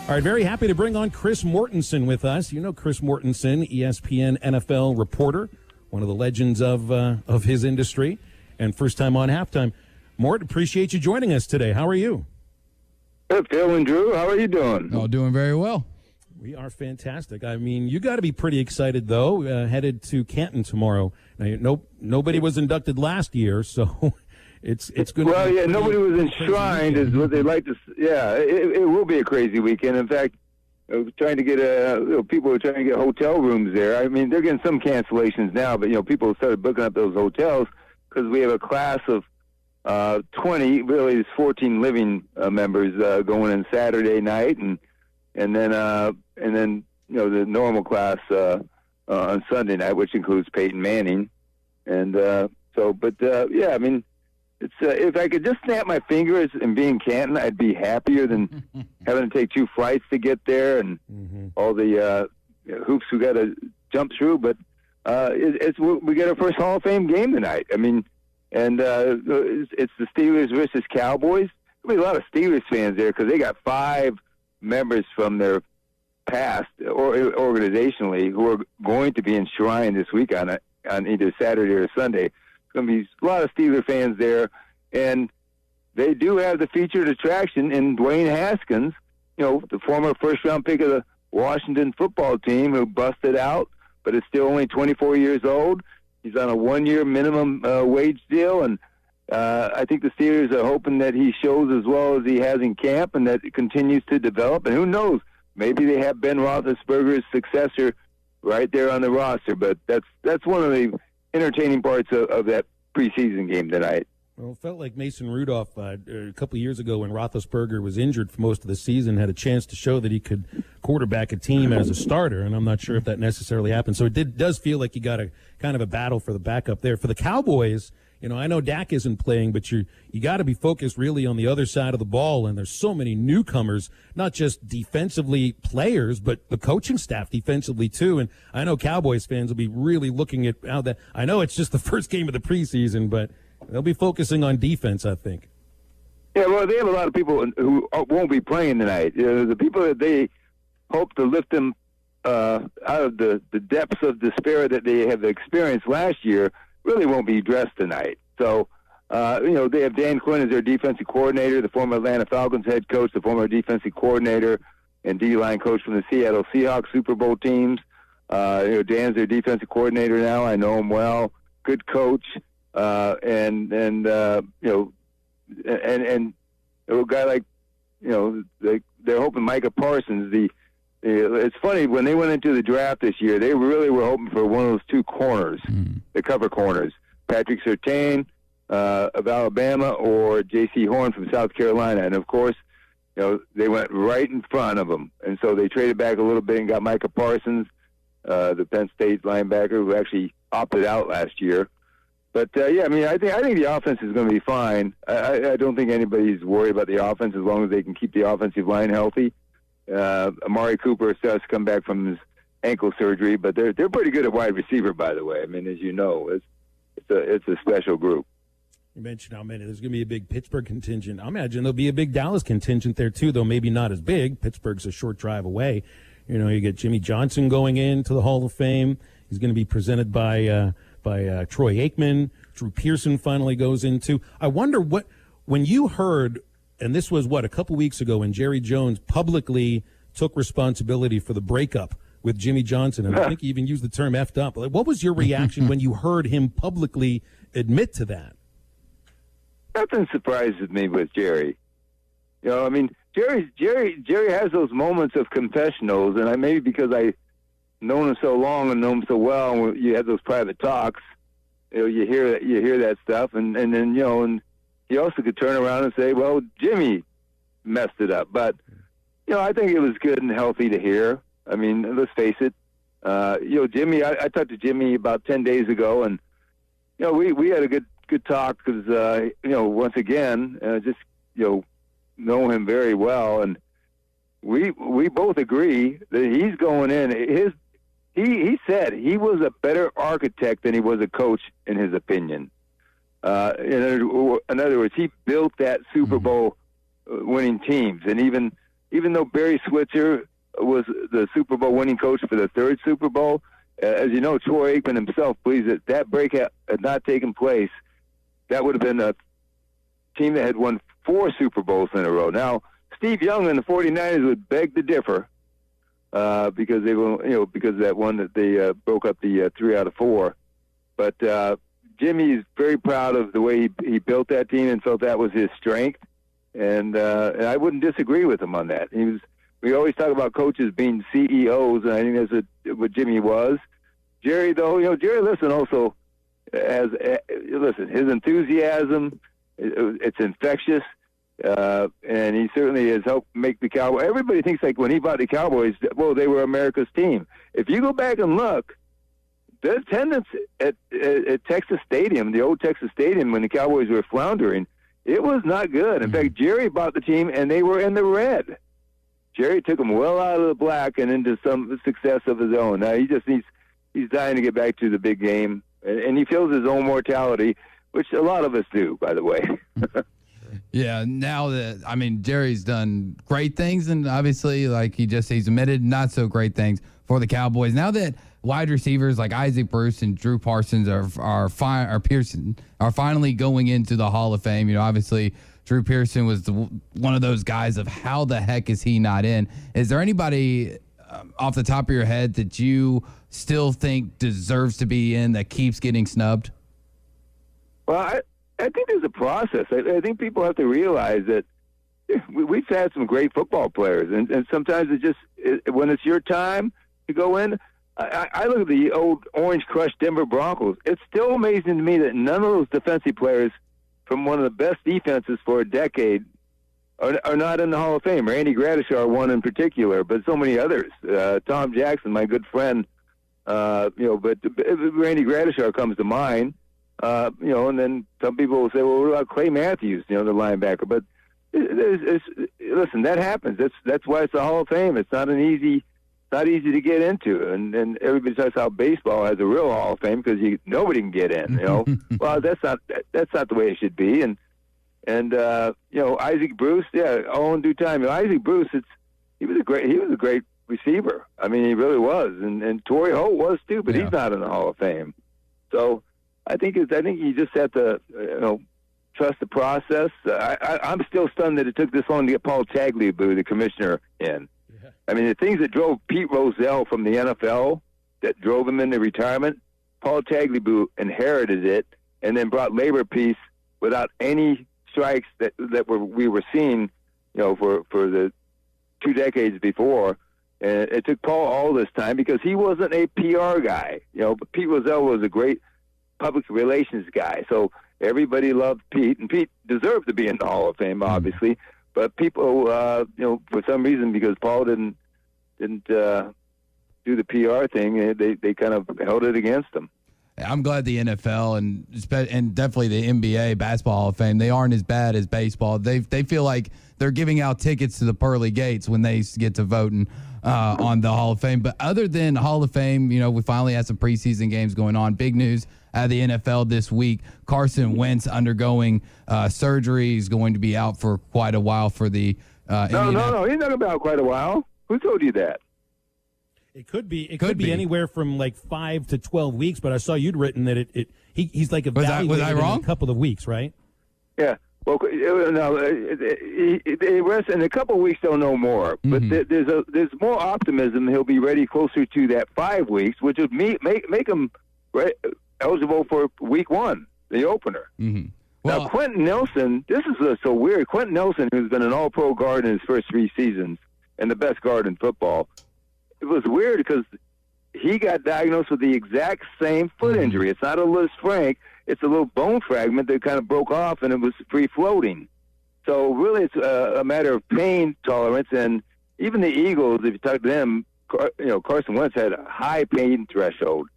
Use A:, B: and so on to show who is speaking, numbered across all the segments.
A: All right, very happy to bring on Chris Mortensen with us. You know Chris Mortensen, ESPN NFL reporter, one of the legends of his industry, and first time on Halftime. Mort, appreciate you joining us today. How are you?
B: Hey, Phil and Drew, how are you doing?
C: Oh, doing very well.
A: We are fantastic. I mean, you got to be pretty excited, though, headed to Canton tomorrow. Now, nobody was inducted last year, so it's going to
B: Well,
A: be
B: yeah, nobody was enshrined is what they like to. Yeah, it will be a crazy weekend. In fact, trying to get people are trying to get hotel rooms there. I mean, they're getting some cancellations now, but people started booking up those hotels because we have a class of 20. Really, it's 14 living members going in Saturday night, and then the normal class on Sunday night, which includes Peyton Manning, and yeah, I mean. It's if I could just snap my fingers and be in Canton, I'd be happier than having to take 2 flights to get there and all the hoops we got to jump through. But we got our first Hall of Fame game tonight. I mean, and it's the Steelers versus Cowboys. There'll be a lot of Steelers fans there because they got 5 members from their past or organizationally who are going to be enshrined this week on either Saturday or Sunday. Going to be a lot of Steeler fans there, and they do have the featured attraction in Dwayne Haskins, the former first-round pick of the Washington football team who busted out, but is still only 24 years old. He's on a 1-year minimum wage deal, and I think the Steelers are hoping that he shows as well as he has in camp and that it continues to develop. And who knows, maybe they have Ben Roethlisberger's successor right there on the roster, but that's one of the entertaining parts of that preseason game tonight.
A: Well, it felt like Mason Rudolph a couple of years ago when Roethlisberger was injured for most of the season had a chance to show that he could quarterback a team as a starter, and I'm not sure if that necessarily happened. So it does feel like you got a kind of a battle for the backup there. For the Cowboys, I know Dak isn't playing, but you got to be focused really on the other side of the ball, and there's so many newcomers, not just defensively players, but the coaching staff defensively too. And I know Cowboys fans will be really looking at how that. I know it's just the first game of the preseason, but they'll be focusing on defense, I think.
B: Yeah, well, they have a lot of people who won't be playing tonight. The people that they hope to lift them out of the depths of despair that they have experienced last year really won't be dressed tonight. So, they have Dan Quinn as their defensive coordinator, the former Atlanta Falcons head coach, the former defensive coordinator and D-line coach from the Seattle Seahawks Super Bowl teams. Dan's their defensive coordinator now. I know him well. Good coach. And a guy like, they're hoping Micah Parsons, it's funny, when they went into the draft this year, they really were hoping for one of those 2 corners, the cover corners, Patrick Surtain of Alabama or J.C. Horn from South Carolina. And, of course, they went right in front of them. And so they traded back a little bit and got Micah Parsons, the Penn State linebacker who actually opted out last year. But, I think the offense is going to be fine. I don't think anybody's worried about the offense as long as they can keep the offensive line healthy. Amari Cooper still has to come back from his ankle surgery, but they're pretty good at wide receiver, by the way. I mean, as you know, it's a special group.
A: You mentioned how many. There's going to be a big Pittsburgh contingent. I imagine there'll be a big Dallas contingent there, too, though maybe not as big. Pittsburgh's a short drive away. You get Jimmy Johnson going into the Hall of Fame. He's going to be presented by Troy Aikman. Drew Pearson finally goes into. I wonder when you heard, and this was a couple weeks ago when Jerry Jones publicly took responsibility for the breakup with Jimmy Johnson, and I think he even used the term effed up. Like, what was your reaction when you heard him publicly admit to that?
B: Nothing surprises me with Jerry. Jerry has those moments of confessionals, and maybe because I known him so long and know him so well, and you have those private talks, you hear that stuff, and then and he also could turn around and say, well, Jimmy messed it up. But I think it was good and healthy to hear. I mean, let's face it. Jimmy, I talked to Jimmy about 10 days ago, and we had a good talk because once again, know him very well, and we both agree that he's going in. He said he was a better architect than he was a coach, in his opinion. In other words, he built that Super Bowl winning teams, and even even though Barry Switzer was the Super Bowl winning coach for the third Super Bowl, as you know, Troy Aikman himself believes that that break had not taken place, that would have been a team that had won 4 Super Bowls in a row. Now, Steve Young and the 49ers would beg to differ because they were, because of that one that they broke up the 3 out of 4. But Jimmy is very proud of the way he built that team and felt that was his strength. And I wouldn't disagree with him on that. We always talk about coaches being CEOs, and I think that's what Jimmy was. Jerry, though, Jerry Listen also has, his enthusiasm, it's infectious, and he certainly has helped make the Cowboys. Everybody thinks like when he bought the Cowboys, well, they were America's team. If you go back and look, the attendance at Texas Stadium, the old Texas Stadium, when the Cowboys were floundering, it was not good. In fact, Jerry bought the team, and they were in the red. Jerry took them well out of the black and into some success of his own. Now he's dying to get back to the big game, and he feels his own mortality, which a lot of us do, by the way.
C: Yeah, now that, Jerry's done great things, and obviously, like he's admitted not so great things for the Cowboys. Now that wide receivers like Isaac Bruce and Drew Parsons are finally going into the Hall of Fame. Obviously, Drew Pearson was one of those guys of how the heck is he not in? Is there anybody off the top of your head that you still think deserves to be in that keeps getting snubbed?
B: Well, I think there's a process. I think people have to realize that we've had some great football players, and sometimes when it's your time to go in, I look at the old Orange Crush Denver Broncos. It's still amazing to me that none of those defensive players from one of the best defenses for a decade are not in the Hall of Fame. Randy Gradishar, one in particular, but so many others. Tom Jackson, my good friend, but Randy Gradishar comes to mind. And then some people will say, well, what about Clay Matthews, the linebacker? But listen, that happens. That's why it's the Hall of Fame. It's not easy to get into, and everybody talks how baseball has a real Hall of Fame because nobody can get in. Well, that's not the way it should be. And Isaac Bruce, all in due time. Isaac Bruce, he was a great receiver. He really was, and Torrey Holt was too, but he's not in the Hall of Fame. So I think you just have to trust the process. I'm still stunned that it took this long to get Paul Tagliabue, the commissioner, in. The things that drove Pete Rozelle from the NFL, that drove him into retirement, Paul Tagliabue inherited it and then brought labor peace without any strikes that we were seeing, for the 2 decades before. And it took Paul all this time because he wasn't a PR guy. But Pete Rozelle was a great public relations guy. So everybody loved Pete, and Pete deserved to be in the Hall of Fame, obviously. But people, for some reason, because Paul didn't do the PR thing, they kind of held it against him.
C: I'm glad the NFL and definitely the NBA Basketball Hall of Fame, they aren't as bad as baseball. They feel like they're giving out tickets to the pearly gates when they get to voting on the Hall of Fame. But other than Hall of Fame, we finally had some preseason games going on. Big news out of the NFL this week. Carson Wentz undergoing surgery. He's going to be out for quite a while for the
B: No, he's not about quite a while. Who told you that?
A: It could be anywhere from like 5 to 12 weeks, but I saw you'd written that he's like evaluated
C: was I wrong?
A: In a couple of weeks, right?
B: Yeah. Well, no, they rest in a couple of weeks. They'll know more, but there's more optimism. He'll be ready closer to that 5 weeks, which would make him eligible for week 1, the opener.
C: Mm-hmm. Well,
B: now, Quentin Nelson, this is so weird. Quentin Nelson, who's been an all-pro guard in his first 3 seasons and the best guard in football, it was weird because he got diagnosed with the exact same foot injury. It's not a Liz Frank. It's a little bone fragment that kind of broke off, and it was free-floating. So really it's a matter of pain tolerance, and even the Eagles, if you talk to them, Carson Wentz had a high pain threshold.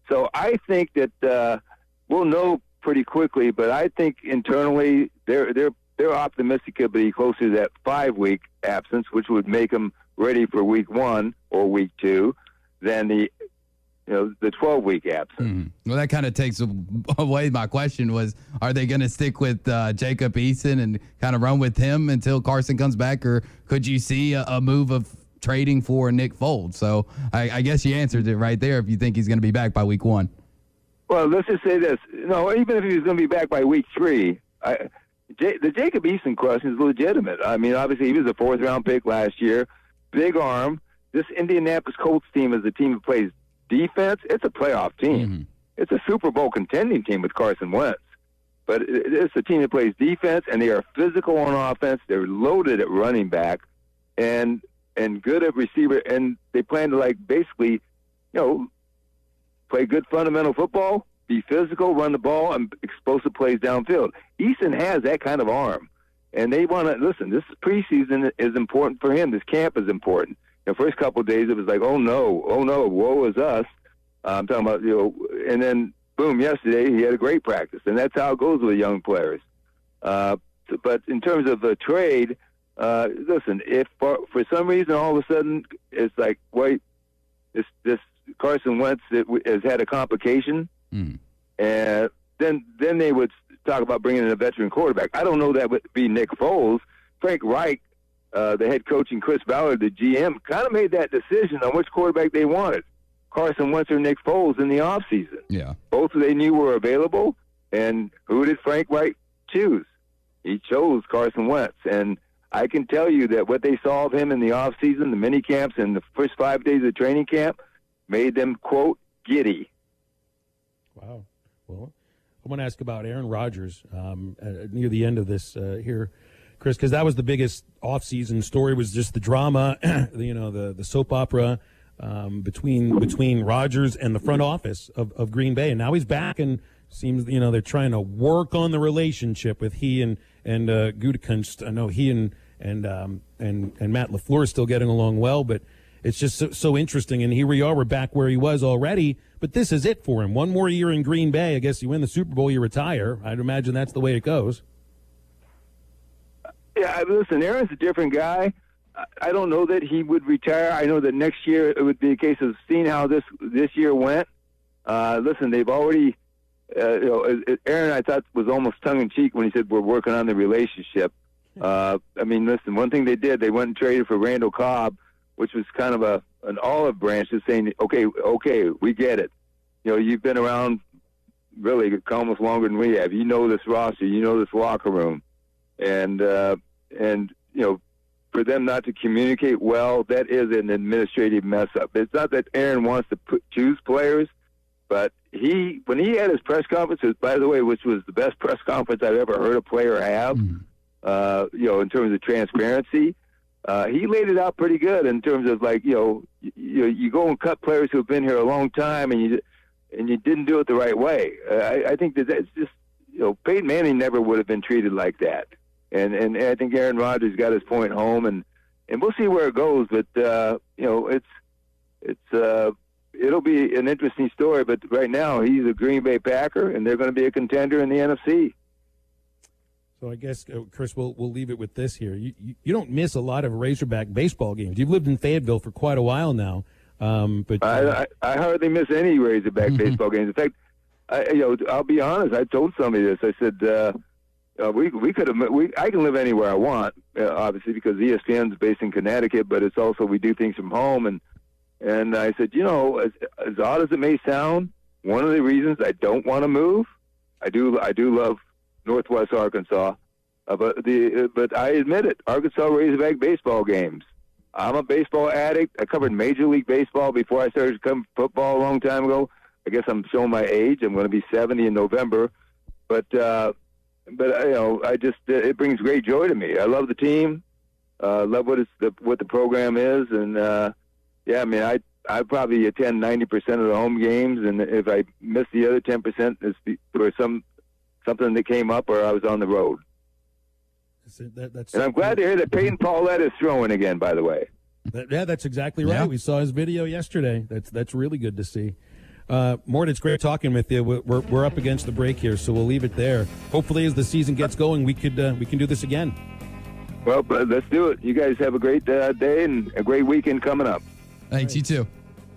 B: So I think that we'll know pretty quickly, but I think internally they're optimistic he'll be closer to that 5-week absence, which would make him ready for week 1 or week 2 than the the 12-week absence.
C: Well, that kind of takes away my question was, are they going to stick with Jacob Eason and kind of run with him until Carson comes back, or could you see a move of trading for Nick Foles? So I guess you answered it right there if you think he's going to be back by week 1.
B: Well, let's just say this. No, even if he was going to be back by week 3, the Jacob Eason question is legitimate. I mean, obviously, he was a 4th-round pick last year. Big arm. This Indianapolis Colts team is a team that plays defense. It's a playoff team. It's a Super Bowl contending team with Carson Wentz. But it's a team that plays defense, and they are physical on offense. They're loaded at running back and good at receiver. And they plan to, basically, play good fundamental football, be physical, run the ball, and explosive plays downfield. Eason has that kind of arm. And they want to, listen, this preseason is important for him. This camp is important. The first couple of days, it was like, oh, no, woe is us. I'm talking about, and then, boom, yesterday, he had a great practice. And that's how it goes with young players. But in terms of the trade, listen, if for some reason all of a sudden it's like, wait, this Carson Wentz has had a complication, and then they would talk about bringing in a veteran quarterback. I don't know that would be Nick Foles. Frank Reich, the head coach, and Chris Ballard, the GM, kind of made that decision on which quarterback they wanted, Carson Wentz or Nick Foles, in the offseason.
C: Yeah.
B: Both they knew were available, and who did Frank Reich choose? He chose Carson Wentz, and I can tell you that what they saw of him in the offseason, the mini camps, and the first 5 days of training camp made them, quote, giddy.
A: Wow. Well, I want to ask about Aaron Rodgers near the end of this here, Chris, because that was the biggest offseason story, was just the drama, the soap opera between Rodgers and the front office of Green Bay. And now he's back, and seems, they're trying to work on the relationship with he and Gutekunst. I know he and Matt LaFleur are still getting along well, but it's just so interesting. And here we are, we're back where he was already, but this is it for him. One more year in Green Bay. I guess you win the Super Bowl, you retire. I'd imagine that's the way it goes.
B: Yeah, listen, Aaron's a different guy. I don't know that he would retire. I know that next year it would be a case of seeing how this year went. Listen, they've already, Aaron, I thought, was almost tongue-in-cheek when he said we're working on the relationship. Listen, one thing they did, they went and traded for Randall Cobb, which was kind of an olive branch, just saying, okay, we get it. You've been around really almost longer than we have. You know this roster. You know this locker room. And for them not to communicate well, that is an administrative mess-up. It's not that Aaron wants to choose players, but when he had his press conferences, by the way, which was the best press conference I've ever heard a player have, in terms of transparency, he laid it out pretty good in terms of you go and cut players who have been here a long time, and you didn't do it the right way. I think that's just Peyton Manning never would have been treated like that, and I think Aaron Rodgers got his point home, and we'll see where it goes. But it'll be an interesting story. But right now he's a Green Bay Packer, and they're going to be a contender in the NFC.
A: So I guess, Chris, we'll leave it with this here. You don't miss a lot of Razorback baseball games. You've lived in Fayetteville for quite a while now. But
B: I hardly miss any Razorback baseball games. In fact, I'll be honest. I told somebody this. I said we could have. I can live anywhere I want, obviously, because ESPN is based in Connecticut, but it's also we do things from home. And I said, as odd as it may sound, one of the reasons I don't want to move, I do love Northwest Arkansas, but I admit it, Arkansas Razorback baseball games. I'm a baseball addict. I covered Major League Baseball before I started covering football a long time ago. I guess I'm showing my age. I'm going to be 70 in November, but I just it brings great joy to me. I love the team, love what the program is, and I probably attend 90% of the home games, and if I miss the other 10%, it's for something that came up or I was on the road. And I'm glad to hear that Peyton Paulette is throwing again, by the way.
A: That's exactly right. Yeah. We saw his video yesterday. That's really good to see. Mort, it's great talking with you. We're up against the break here, so we'll leave it there. Hopefully, as the season gets going, we can do this again.
B: Well, let's do it. You guys have a great day and a great weekend coming up.
C: Thanks, you too.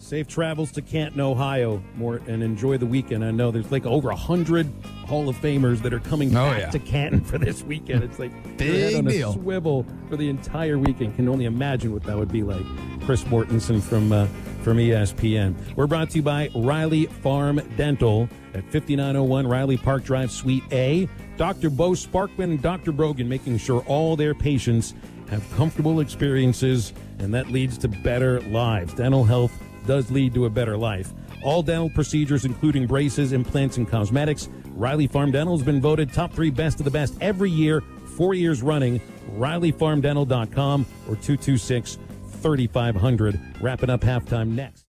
A: Safe travels to Canton, Ohio, and enjoy the weekend. I know there's like over 100 Hall of Famers that are coming back to Canton for this weekend. It's like
C: big
A: on
C: deal.
A: A swivel for the entire weekend. Can only imagine what that would be like. Chris Mortensen from ESPN. We're brought to you by Riley Farm Dental at 5901 Riley Park Drive, Suite A. Dr. Bo Sparkman and Dr. Brogan making sure all their patients have comfortable experiences, and that leads to better lives. Dental health does lead to a better life. All dental procedures, including braces, implants, and cosmetics. Riley Farm Dental has been voted top 3 best of the best every year, 4 years running. RileyFarmDental.com or 226-3500. Wrapping up halftime next.